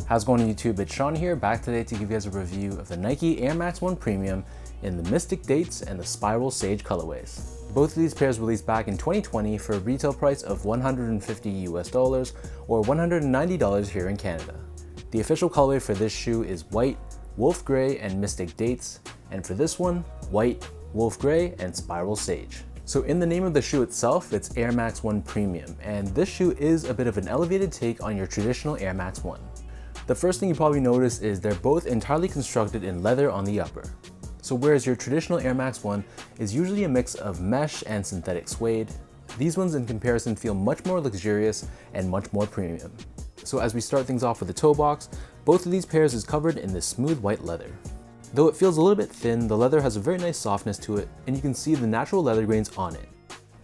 How's it going on YouTube? It's Sean here, back today to give you guys a review of the Nike Air Max 1 Premium in the Mystic Dates and the Spiral Sage colorways. Both of these pairs released back in 2020 for a retail price of $150 US or $190 here in Canada. The official colorway for this shoe is white, wolf gray, and Mystic Dates, and for this one, white, wolf gray, and Spiral Sage. So in the name of the shoe itself, it's Air Max 1 Premium, and this shoe is a bit of an elevated take on your traditional Air Max 1. The first thing you probably notice is they're both entirely constructed in leather on the upper. So whereas your traditional Air Max 1 is usually a mix of mesh and synthetic suede, these ones in comparison feel much more luxurious and much more premium. So as we start things off with the toe box, both of these pairs is covered in this smooth white leather. Though it feels a little bit thin, the leather has a very nice softness to it, and you can see the natural leather grains on it.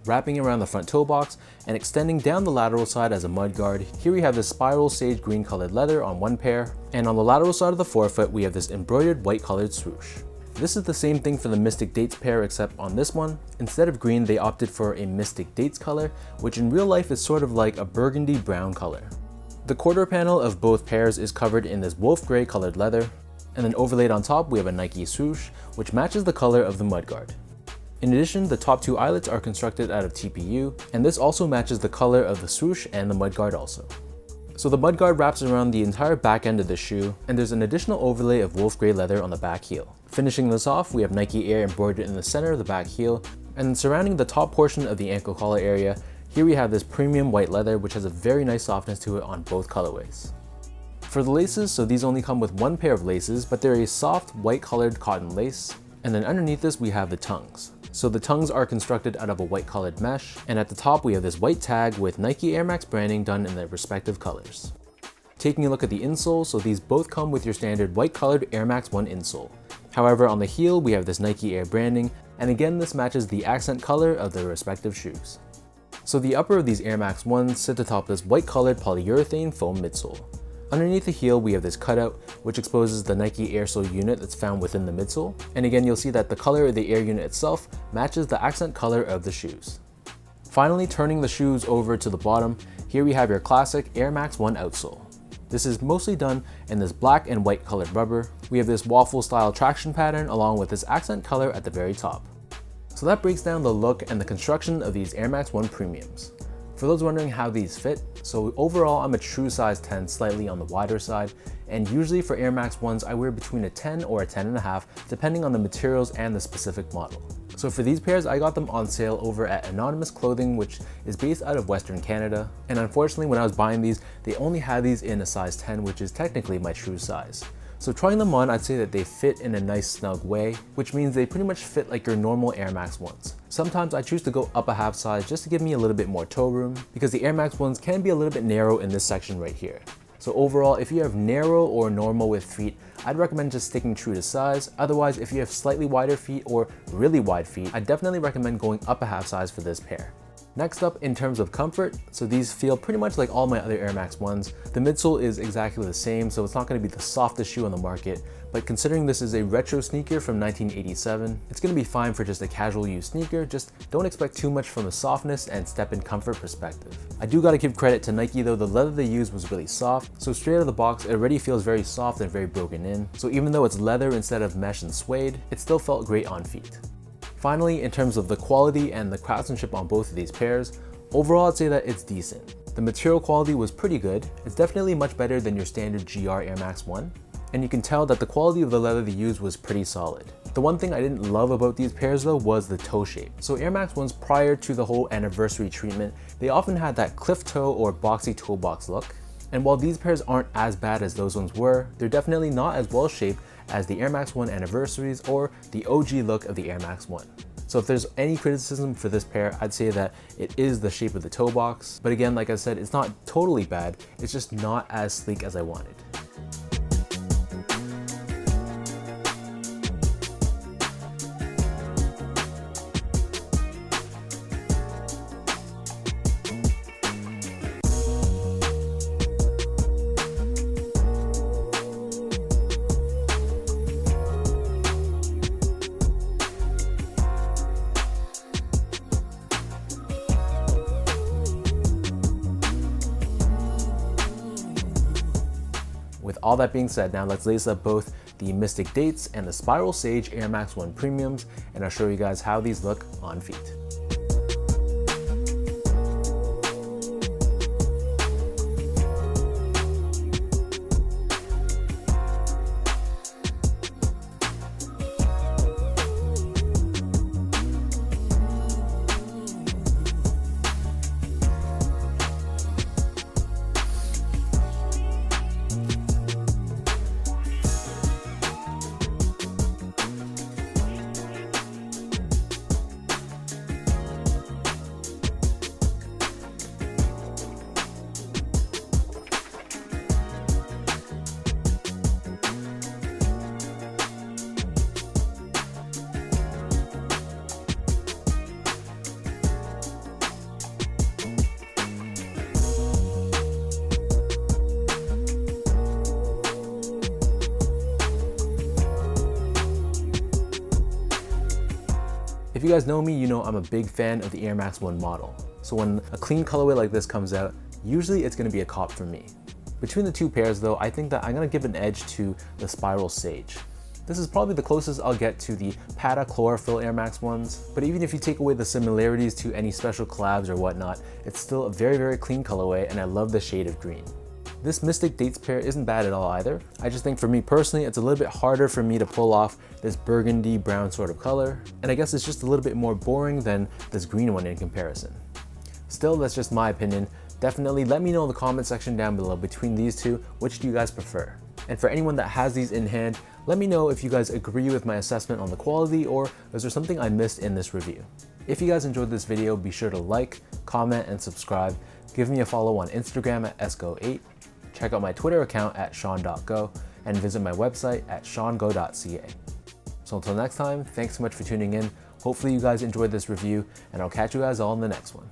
Wrapping around the front toe box and extending down the lateral side as a mudguard, here we have this Spiral Sage green colored leather on one pair, and on the lateral side of the forefoot we have this embroidered white colored swoosh. This is the same thing for the Mystic Dates pair, except on this one, instead of green they opted for a Mystic Dates color, which in real life is sort of like a burgundy brown color. The quarter panel of both pairs is covered in this wolf gray colored leather, and then overlaid on top we have a Nike swoosh, which matches the color of the mudguard. In addition, the top two eyelets are constructed out of TPU, and this also matches the color of the swoosh and the mudguard also. So the mudguard wraps around the entire back end of the shoe, and there's an additional overlay of wolf gray leather on the back heel. Finishing this off, we have Nike Air embroidered in the center of the back heel, and then surrounding the top portion of the ankle collar area, here we have this premium white leather which has a very nice softness to it on both colorways. For the laces, so these only come with one pair of laces, but they're a soft white colored cotton lace, and then underneath this we have the tongues. So the tongues are constructed out of a white colored mesh, and at the top we have this white tag with Nike Air Max branding done in their respective colors. Taking a look at the insole, so these both come with your standard white colored Air Max 1 insole. However, on the heel we have this Nike Air branding, and again this matches the accent color of their respective shoes. So the upper of these Air Max 1s sit atop this white colored polyurethane foam midsole. Underneath the heel we have this cutout which exposes the Nike Airsole unit that's found within the midsole, and again you'll see that the color of the Air unit itself matches the accent color of the shoes. Finally, turning the shoes over to the bottom, here we have your classic Air Max 1 outsole. This is mostly done in this black and white colored rubber. We have this waffle style traction pattern along with this accent color at the very top. So that breaks down the look and the construction of these Air Max 1 Premiums. For those wondering how these fit, so overall I'm a true size 10, slightly on the wider side, and usually for Air Max 1s I wear between a 10 or a 10.5 depending on the materials and the specific model. So for these pairs I got them on sale over at Anonymous Clothing, which is based out of Western Canada, and unfortunately when I was buying these they only had these in a size 10, which is technically my true size. So trying them on, I'd say that they fit in a nice snug way, which means they pretty much fit like your normal Air Max 1s. Sometimes I choose to go up a half size just to give me a little bit more toe room, because the Air Max 1s can be a little bit narrow in this section right here. So overall, if you have narrow or normal width feet, I'd recommend just sticking true to size. Otherwise, if you have slightly wider feet or really wide feet, I'd definitely recommend going up a half size for this pair. Next up, in terms of comfort, so these feel pretty much like all my other Air Max 1s. The midsole is exactly the same, so it's not going to be the softest shoe on the market, but considering this is a retro sneaker from 1987, it's going to be fine for just a casual use sneaker. Just don't expect too much from a softness and step-in comfort perspective. I do got to give credit to Nike though, the leather they used was really soft, so straight out of the box it already feels very soft and very broken in, so even though it's leather instead of mesh and suede, it still felt great on feet. Finally, in terms of the quality and the craftsmanship on both of these pairs, overall I'd say that it's decent. The material quality was pretty good. It's definitely much better than your standard GR Air Max 1, and you can tell that the quality of the leather they used was pretty solid. The one thing I didn't love about these pairs though was the toe shape. So Air Max 1s prior to the whole anniversary treatment, they often had that cliff toe or boxy toe box look. And while these pairs aren't as bad as those ones were, they're definitely not as well shaped as the Air Max 1 anniversaries or the OG look of the Air Max 1. So if there's any criticism for this pair, I'd say that it is the shape of the toe box. But again, like I said, it's not totally bad, it's just not as sleek as I wanted. With all that being said, now let's lace up both the Mystic Dates and the Spiral Sage Air Max 1 Premiums, and I'll show you guys how these look on feet. If you guys know me, you know I'm a big fan of the Air Max 1 model. So when a clean colorway like this comes out, usually it's gonna be a cop for me. Between the two pairs though, I think that I'm gonna give an edge to the Spiral Sage. This is probably the closest I'll get to the Pata Chlorophyll Air Max 1s, but even if you take away the similarities to any special collabs or whatnot, it's still a very, very clean colorway, and I love the shade of green. This Mystic Dates pair isn't bad at all either. I just think for me personally, it's a little bit harder for me to pull off this burgundy brown sort of color, and I guess it's just a little bit more boring than this green one in comparison. Still, that's just my opinion. Definitely let me know in the comment section down below, between these two, which do you guys prefer? And for anyone that has these in hand, let me know if you guys agree with my assessment on the quality, or is there something I missed in this review? If you guys enjoyed this video, be sure to like, comment, and subscribe. Give me a follow on Instagram at esgo8. Check out my Twitter account at sean.go, and visit my website at seango.ca. So until next time, thanks so much for tuning in. Hopefully you guys enjoyed this review, and I'll catch you guys all in the next one.